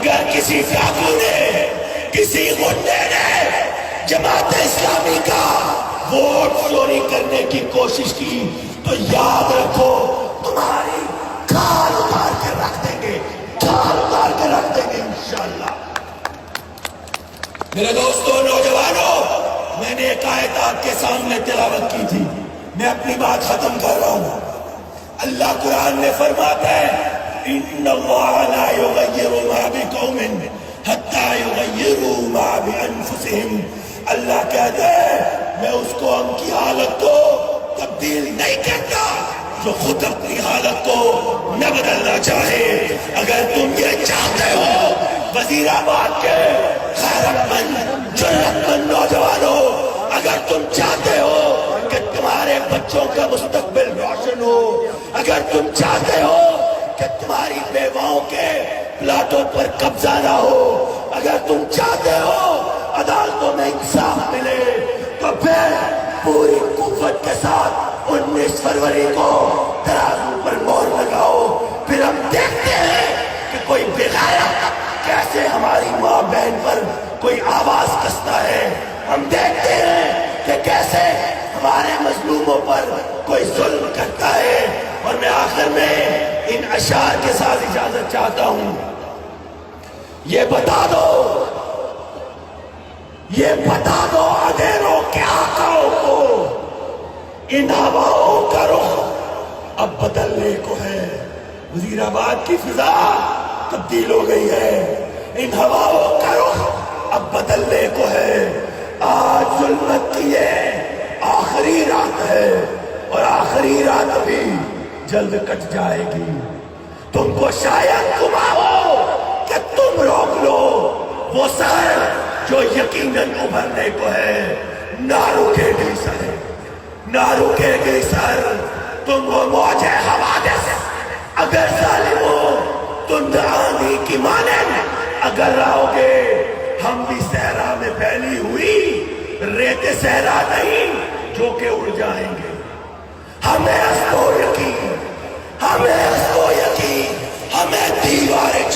اگر کسی ڈاکو نے، کسی غنڈے نے جماعت اسلامی کا ووٹ چوری کرنے کی کوشش کی تو یاد رکھو تمہاری کھال اتار کے رکھ دیں گے، کھال اتار کے رکھ دیں گے انشاءاللہ۔ میرے دوستو، نوجوانوں، میں نے ایک آیت آپ کے سامنے تلاوت کی تھی، میں اپنی بات ختم کر رہا ہوں۔ اللہ قرآن میں فرماتا ہے ان اللہ لا یغیر ما بقوم حتی یغیروا ما بانفسہم۔ اللہ کہتا ہے میں اس قوم کی حالت کو تبدیل نہیں کرتا جو خود اپنی حالت کو نہ بدلنا چاہے۔ اگر تم یہ چاہتے ہو وزیر آباد کے غیرت مند جرأت مند نوجوانوں، اگر تم چاہتے ہو کہ تمہارے بچوں کا مستقبل روشن ہو، اگر تم چاہتے ہو کہ تمہاری بیواؤں کے پلاٹوں پر قبضہ نہ ہو، اگر تم چاہتے ہو عدالتوں میں انصاف ملے، تو پھر پوری قوت کے ساتھ 19 فروری کو ترازو پر مہر لگاؤ۔ پھر ہم دیکھتے ہیں کہ کوئی بغیرت کیسے ہماری ماں بہن پر کوئی آواز کستا ہے، ہم دیکھتے ہیں کہ کیسے ہمارے مظلوموں پر کوئی ظلم کرتا ہے۔ اور میں آخر میں ان اشعار کے ساتھ اجازت چاہتا ہوں۔ یہ بتا دو اندھیروں کے آقاؤں کو ان ہواؤں کا رخ اب بدلنے کو ہے۔ وزیر آباد کی فضا تبدیل ہو گئی ہے، ان ہواؤں کا رخ اب بدلنے کو ہے۔ آج ظلمت کی یہ آخری رات ہے اور آخری رات ابھی جلد کٹ جائے گی۔ تم کو شاید گما ہو کہ تم روک لو وہ سر جو یقیناً ابھرنے کو ہے۔ نہ رکے گی سر، نہ رکے گی سر، تم وہ موج حوادث اگر ظالم ہو، تم آندھی کی مانند اگر رہو گے، ہم بھی صحرا میں پھیلی ہوئی ریت صحرا نہیں جو کہ اڑ جائیں گے۔ ہمیں اس کو یقین، ہمیں دیوار